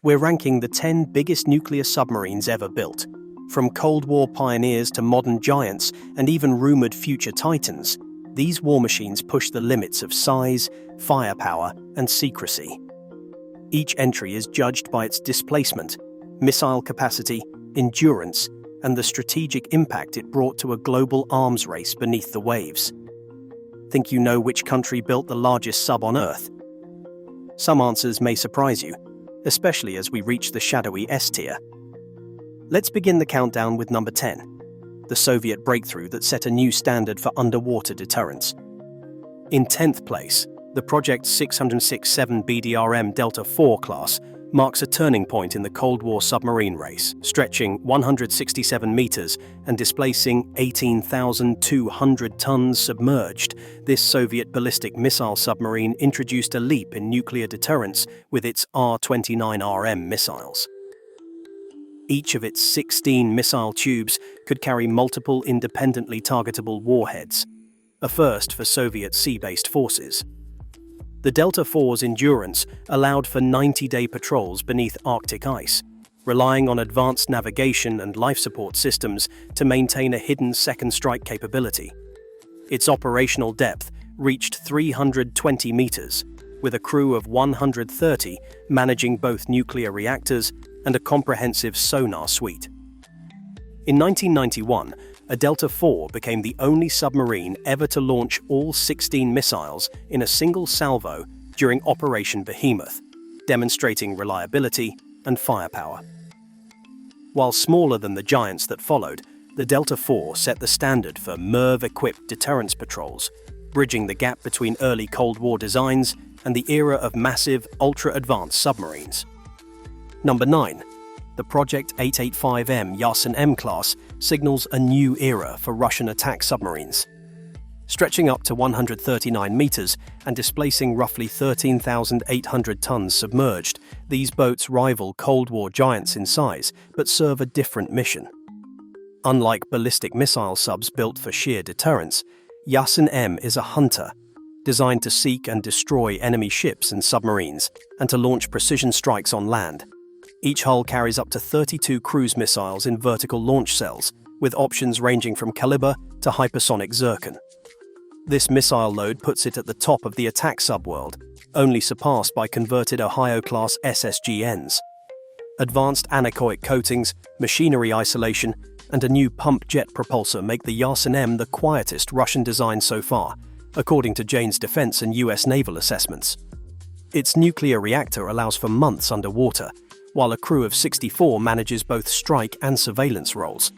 We're ranking the 10 biggest nuclear submarines ever built. From Cold War pioneers to modern giants and even rumored future titans, these war machines push the limits of size, firepower, and secrecy. Each entry is judged by its displacement, missile capacity, endurance, and the strategic impact it brought to a global arms race beneath the waves. Think you know which country built the largest sub on Earth? Some answers may surprise you, especially as we reach the shadowy S tier. Let's begin the countdown with number 10, the Soviet breakthrough that set a new standard for underwater deterrence. In 10th place, the Project 606-7 BDRM Delta IV class marks a turning point in the Cold War submarine race, stretching 167 meters and displacing 18,200 tons submerged. This Soviet ballistic missile submarine introduced a leap in nuclear deterrence with its R-29RM missiles. Each of its 16 missile tubes could carry multiple independently targetable warheads, a first for Soviet sea-based forces. The Delta IV's endurance allowed for 90-day patrols beneath Arctic ice, relying on advanced navigation and life support systems to maintain a hidden second strike capability. Its operational depth reached 320 meters, with a crew of 130 managing both nuclear reactors and a comprehensive sonar suite. In 1991, a Delta IV became the only submarine ever to launch all 16 missiles in a single salvo during Operation Behemoth, demonstrating reliability and firepower. While smaller than the giants that followed, the Delta IV set the standard for MIRV-equipped deterrence patrols, bridging the gap between early Cold War designs and the era of massive, ultra-advanced submarines. Number 9. The Project 885M Yasin-M class signals a new era for Russian attack submarines. Stretching up to 139 meters and displacing roughly 13,800 tons submerged, these boats rival Cold War giants in size but serve a different mission. Unlike ballistic missile subs built for sheer deterrence, Yasin-M is a hunter, designed to seek and destroy enemy ships and submarines and to launch precision strikes on land. Each hull carries up to 32 cruise missiles in vertical launch cells, with options ranging from Caliber to hypersonic Zircon. This missile load puts it at the top of the attack subworld, only surpassed by converted Ohio-class SSGNs. Advanced anechoic coatings, machinery isolation, and a new pump jet propulsor make the Yasin-M the quietest Russian design so far, according to Jane's Defense and US naval assessments. Its nuclear reactor allows for months underwater, while a crew of 64 manages both strike and surveillance roles.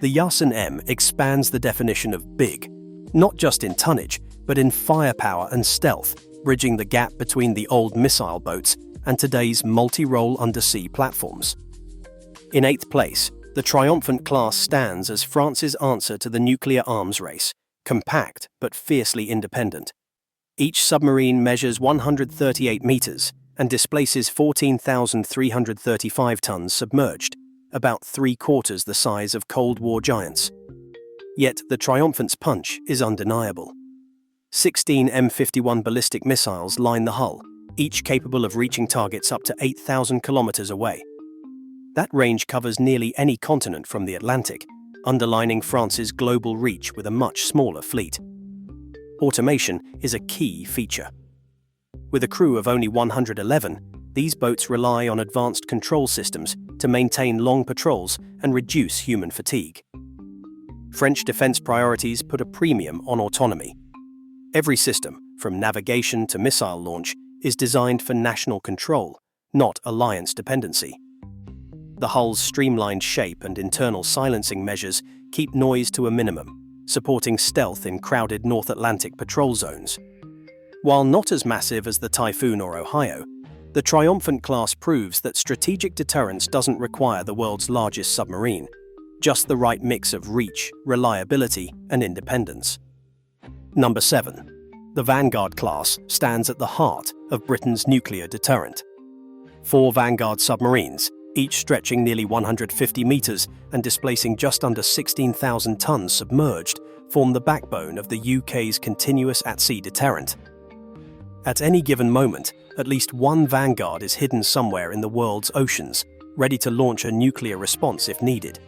The Yasin-M expands the definition of big, not just in tonnage, but in firepower and stealth, bridging the gap between the old missile boats and today's multi-role undersea platforms. In 8th place, the Triomphant-class stands as France's answer to the nuclear arms race, compact but fiercely independent. Each submarine measures 138 meters, and displaces 14,335 tons submerged, about 3/4 the size of Cold War giants. Yet the Triumphant's punch is undeniable. 16 M51 ballistic missiles line the hull, each capable of reaching targets up to 8,000 kilometers away. That range covers nearly any continent from the Atlantic, underlining France's global reach with a much smaller fleet. Automation is a key feature. With a crew of only 111, these boats rely on advanced control systems to maintain long patrols and reduce human fatigue. French defense priorities put a premium on autonomy. Every system, from navigation to missile launch, is designed for national control, not alliance dependency. The hull's streamlined shape and internal silencing measures keep noise to a minimum, supporting stealth in crowded North Atlantic patrol zones. While not as massive as the Typhoon or Ohio, the Triomphant-class proves that strategic deterrence doesn't require the world's largest submarine, just the right mix of reach, reliability, and independence. Number 7. The Vanguard-class stands at the heart of Britain's nuclear deterrent. 4 Vanguard submarines, each stretching nearly 150 meters and displacing just under 16,000 tons submerged, form the backbone of the UK's continuous at-sea deterrent. At any given moment, At least one Vanguard is hidden somewhere in the world's oceans, ready to launch a nuclear response if needed.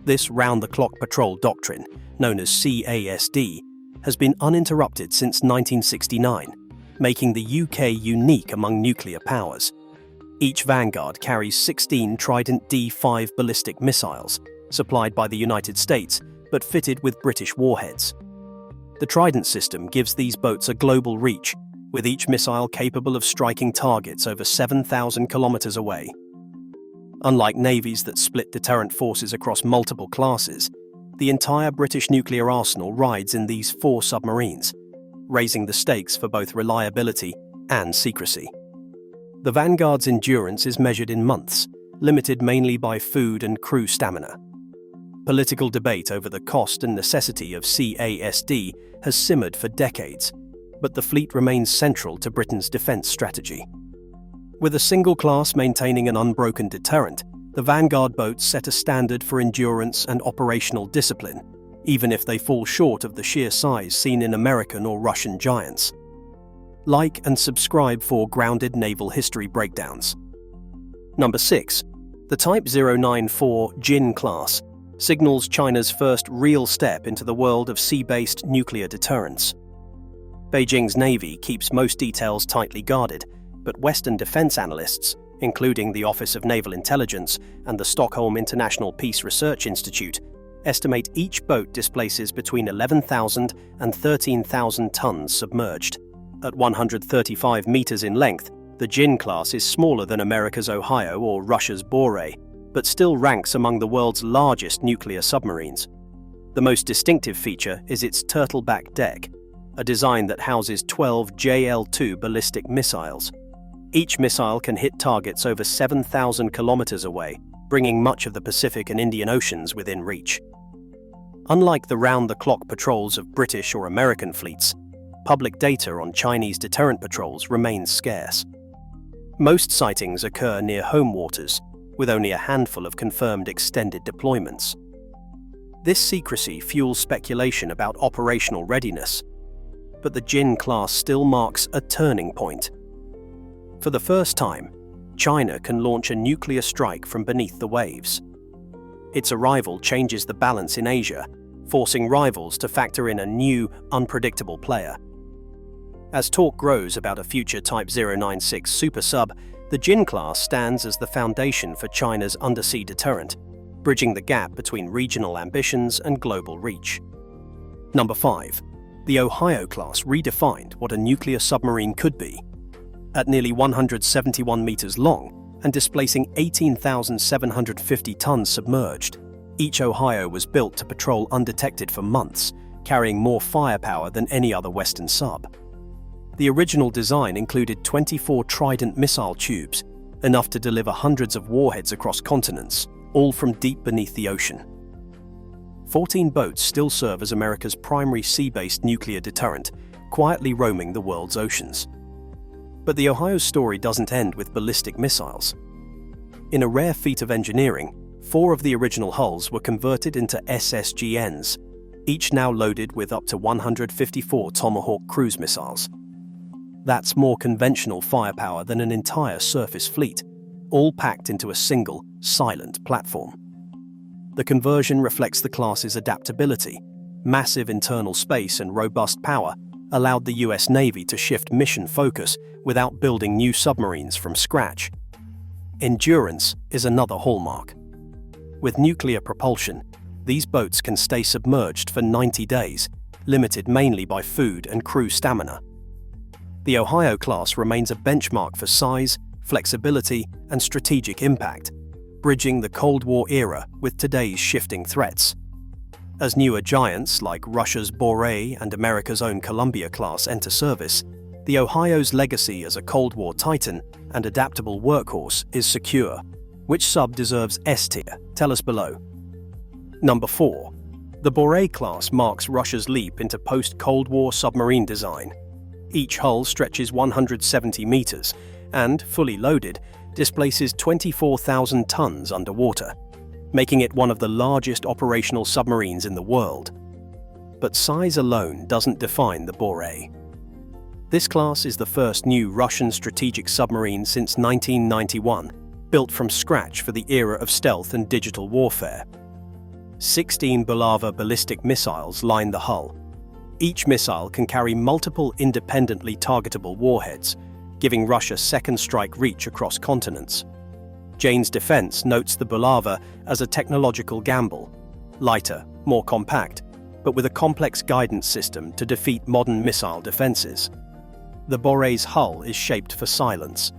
This round-the-clock patrol doctrine, known as CASD, has been uninterrupted since 1969, making the UK unique among nuclear powers. Each Vanguard carries 16 Trident D5 ballistic missiles, supplied by the United States, but fitted with British warheads. The Trident system gives these boats a global reach, with each missile capable of striking targets over 7,000 kilometers away. Unlike navies that split deterrent forces across multiple classes, the entire British nuclear arsenal rides in these 4 submarines, raising the stakes for both reliability and secrecy. The Vanguard's endurance is measured in months, limited mainly by food and crew stamina. Political debate over the cost and necessity of CASD has simmered for decades, but the fleet remains central to Britain's defence strategy. With a single class maintaining an unbroken deterrent, the Vanguard boats set a standard for endurance and operational discipline, even if they fall short of the sheer size seen in American or Russian giants. Like and subscribe for grounded naval history breakdowns. Number 6. The Type 094 Jin-class signals China's first real step into the world of sea-based nuclear deterrence. Beijing's navy keeps most details tightly guarded, but Western defense analysts, including the Office of Naval Intelligence and the Stockholm International Peace Research Institute, estimate each boat displaces between 11,000 and 13,000 tons submerged. At 135 meters in length, the Jin-class is smaller than America's Ohio or Russia's Borei, but still ranks among the world's largest nuclear submarines. The most distinctive feature is its turtleback deck, a design that houses 12 JL-2 ballistic missiles. Each missile can hit targets over 7,000 kilometers away, bringing much of the Pacific and Indian Oceans within reach. Unlike the round-the-clock patrols of British or American fleets, public data on Chinese deterrent patrols remains scarce. Most sightings occur near home waters, with only a handful of confirmed extended deployments. This secrecy fuels speculation about operational readiness, but the Jin-class still marks a turning point. For the first time, China can launch a nuclear strike from beneath the waves. Its arrival changes the balance in Asia, forcing rivals to factor in a new, unpredictable player. As talk grows about a future Type 096 super sub, the Jin-class stands as the foundation for China's undersea deterrent, bridging the gap between regional ambitions and global reach. Number 5. The Ohio-class redefined what a nuclear submarine could be. At nearly 171 meters long and displacing 18,750 tons submerged, each Ohio was built to patrol undetected for months, carrying more firepower than any other Western sub. The original design included 24 Trident missile tubes, enough to deliver hundreds of warheads across continents, all from deep beneath the ocean. 14 boats still serve as America's primary sea-based nuclear deterrent, quietly roaming the world's oceans. But the Ohio's story doesn't end with ballistic missiles. In a rare feat of engineering, 4 of the original hulls were converted into SSGNs, each now loaded with up to 154 Tomahawk cruise missiles. That's more conventional firepower than an entire surface fleet, all packed into a single, silent platform. The conversion reflects the class's adaptability. Massive internal space and robust power allowed the US Navy to shift mission focus without building new submarines from scratch. Endurance is another hallmark. With nuclear propulsion, these boats can stay submerged for 90 days, limited mainly by food and crew stamina. The Ohio class remains a benchmark for size, flexibility, and strategic impact, bridging the Cold War era with today's shifting threats. As newer giants like Russia's Borei and America's own Columbia-class enter service, the Ohio's legacy as a Cold War titan and adaptable workhorse is secure. Which sub deserves S tier? Tell us below. Number 4. The Borei-class marks Russia's leap into post-Cold War submarine design. Each hull stretches 170 meters and, fully loaded, displaces 24,000 tons underwater, making it one of the largest operational submarines in the world. But size alone doesn't define the Borei. This class is the first new Russian strategic submarine since 1991, built from scratch for the era of stealth and digital warfare. 16 Bulava ballistic missiles line the hull. Each missile can carry multiple independently targetable warheads, giving Russia second strike reach across continents. Jane's defense notes the Bulava as a technological gamble, lighter, more compact, but with a complex guidance system to defeat modern missile defenses. The Borei's hull is shaped for silence.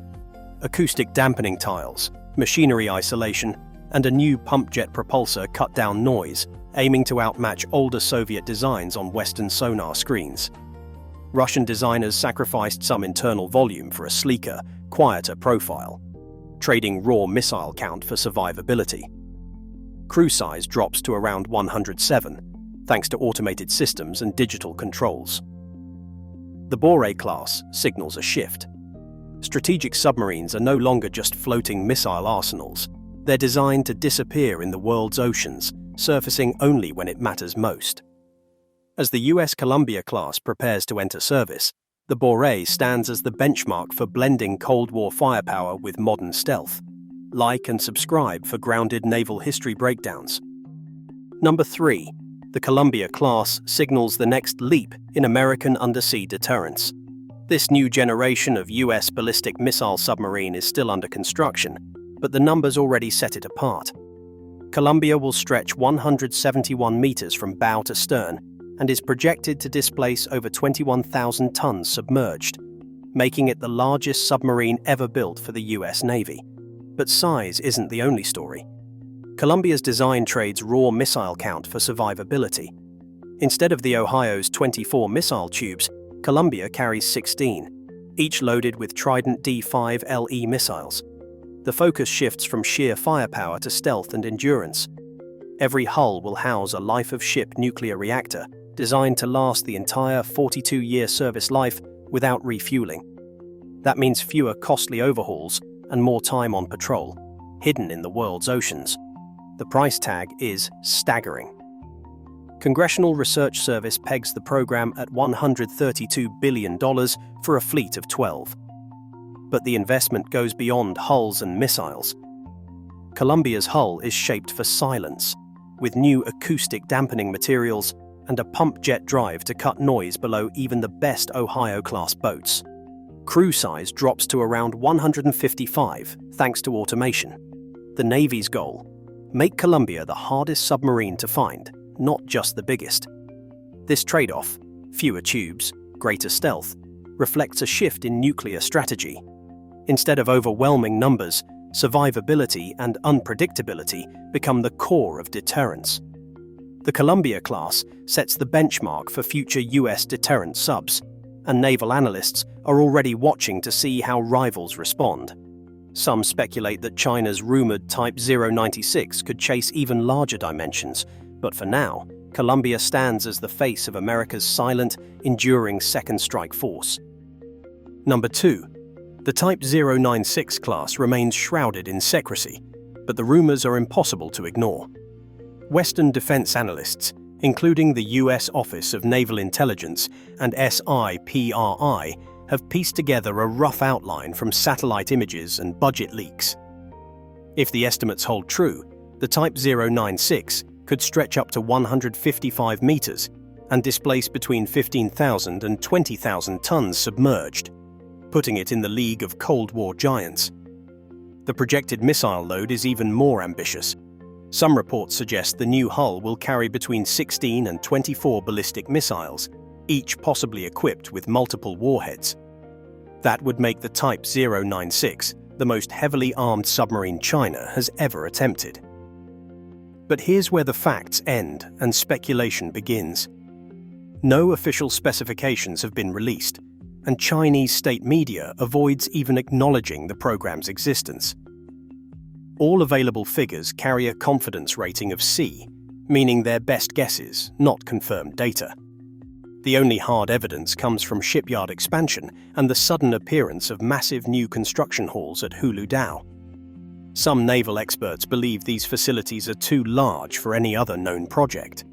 Acoustic dampening tiles, machinery isolation, and a new pump jet propulsor cut down noise, aiming to outmatch older Soviet designs on Western sonar screens. Russian designers sacrificed some internal volume for a sleeker, quieter profile, trading raw missile count for survivability. Crew size drops to around 107, thanks to automated systems and digital controls. The Borei-class signals a shift. Strategic submarines are no longer just floating missile arsenals. They're designed to disappear in the world's oceans, surfacing only when it matters most. As the US Columbia-class prepares to enter service, the Borei stands as the benchmark for blending Cold War firepower with modern stealth. Like and subscribe for grounded naval history breakdowns. Number 3. The Columbia-class signals the next leap in American undersea deterrence. This new generation of US ballistic missile submarine is still under construction, but the numbers already set it apart. Columbia will stretch 171 meters from bow to stern and is projected to displace over 21,000 tons submerged, making it the largest submarine ever built for the US Navy. But size isn't the only story. Columbia's design trades raw missile count for survivability. Instead of the Ohio's 24 missile tubes, Columbia carries 16, each loaded with Trident D5 LE missiles. The focus shifts from sheer firepower to stealth and endurance. Every hull will house a life-of-ship nuclear reactor designed to last the entire 42-year service life without refueling. That means fewer costly overhauls and more time on patrol, hidden in the world's oceans. The price tag is staggering. Congressional Research Service pegs the program at $132 billion for a fleet of 12. But the investment goes beyond hulls and missiles. Columbia's hull is shaped for silence, with new acoustic dampening materials and a pump jet drive to cut noise below even the best Ohio-class boats. Crew size drops to around 155 thanks to automation. The Navy's goal: make Columbia the hardest submarine to find, not just the biggest. This trade-off, fewer tubes, greater stealth, reflects a shift in nuclear strategy. Instead of overwhelming numbers, survivability and unpredictability become the core of deterrence. The Columbia-class sets the benchmark for future US deterrent subs, and naval analysts are already watching to see how rivals respond. Some speculate that China's rumored Type 096 could chase even larger dimensions, but for now, Columbia stands as the face of America's silent, enduring second strike force. Number 2. The Type 096 class remains shrouded in secrecy, but the rumors are impossible to ignore. Western defense analysts, including the US Office of Naval Intelligence and SIPRI, have pieced together a rough outline from satellite images and budget leaks. If the estimates hold true, the Type 096 could stretch up to 155 meters and displace between 15,000 and 20,000 tons submerged, putting it in the league of Cold War giants. The projected missile load is even more ambitious. Some reports suggest the new hull will carry between 16 and 24 ballistic missiles, each possibly equipped with multiple warheads. That would make the Type 096 the most heavily armed submarine China has ever attempted. But here's where the facts end and speculation begins. No official specifications have been released, and Chinese state media avoids even acknowledging the program's existence. All available figures carry a confidence rating of C, meaning they're best guesses, not confirmed data. The only hard evidence comes from shipyard expansion and the sudden appearance of massive new construction halls at Huludao. Some naval experts believe these facilities are too large for any other known project.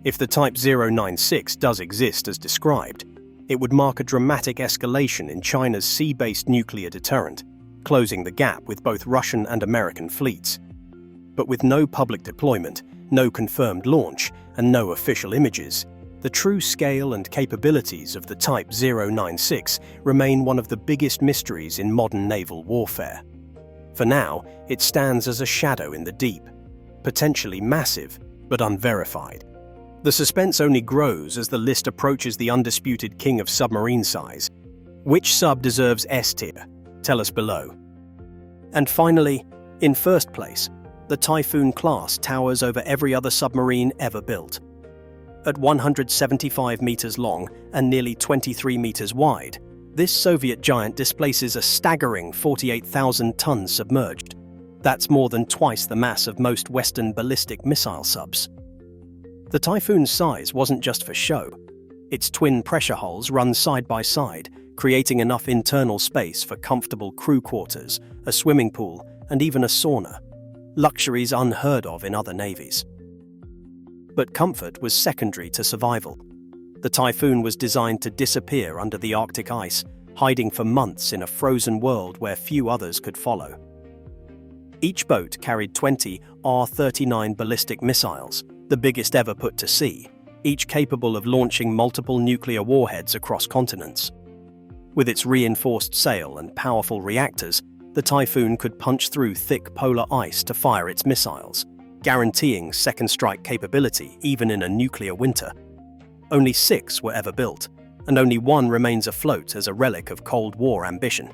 If the Type 096 does exist as described, It would mark a dramatic escalation in China's sea-based nuclear deterrent, closing the gap with both Russian and American fleets. But with no public deployment, no confirmed launch, and no official images, the true scale and capabilities of the Type 096 remain one of the biggest mysteries in modern naval warfare. For now, it stands as a shadow in the deep, potentially massive, but unverified. The suspense only grows as the list approaches the undisputed king of submarine size. Which sub deserves S tier? Tell us below. And finally, in first place, the Typhoon-class towers over every other submarine ever built. At 175 meters long and nearly 23 meters wide, this Soviet giant displaces a staggering 48,000 tons submerged. That's more than twice the mass of most Western ballistic missile subs. The Typhoon's size wasn't just for show. Its twin pressure hulls run side by side, creating enough internal space for comfortable crew quarters, a swimming pool, and even a sauna. Luxuries unheard of in other navies. But comfort was secondary to survival. The Typhoon was designed to disappear under the Arctic ice, hiding for months in a frozen world where few others could follow. Each boat carried 20 R-39 ballistic missiles, the biggest ever put to sea, each capable of launching multiple nuclear warheads across continents. With its reinforced sail and powerful reactors, the Typhoon could punch through thick polar ice to fire its missiles, guaranteeing second strike capability even in a nuclear winter. Only 6 were ever built, and only one remains afloat as a relic of Cold War ambition.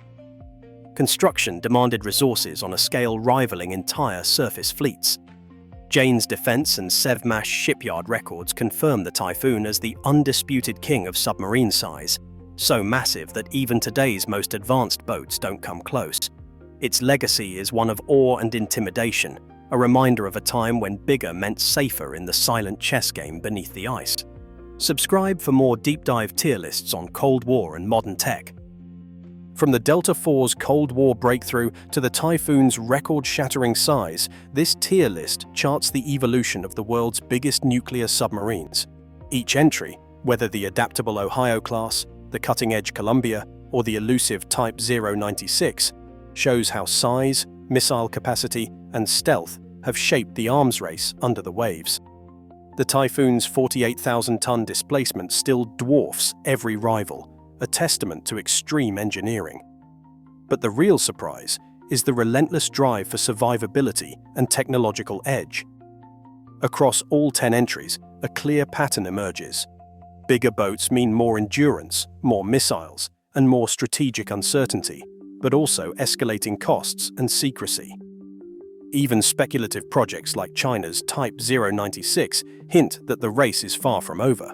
Construction demanded resources on a scale rivaling entire surface fleets. Jane's Defense and Sevmash shipyard records confirm the Typhoon as the undisputed king of submarine size, so massive that even today's most advanced boats don't come close. Its legacy is one of awe and intimidation, a reminder of a time when bigger meant safer in the silent chess game beneath the ice. Subscribe for more deep dive tier lists on Cold War and modern tech. From the Delta IV's Cold War breakthrough to the Typhoon's record-shattering size, this tier list charts the evolution of the world's biggest nuclear submarines. Each entry, whether the adaptable Ohio-class, the cutting-edge Columbia, or the elusive Type 096, shows how size, missile capacity, and stealth have shaped the arms race under the waves. The Typhoon's 48,000-ton displacement still dwarfs every rival, a testament to extreme engineering. But the real surprise is the relentless drive for survivability and technological edge. Across all 10 entries, a clear pattern emerges. Bigger boats mean more endurance, more missiles, and more strategic uncertainty, but also escalating costs and secrecy. Even speculative projects like China's Type 096 hint that the race is far from over.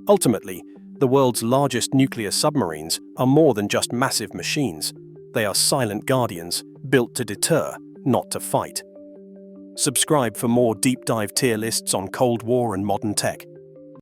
Ultimately, the world's largest nuclear submarines are more than just massive machines. They are silent guardians, built to deter, not to fight. Subscribe for more deep dive tier lists on Cold War and modern tech.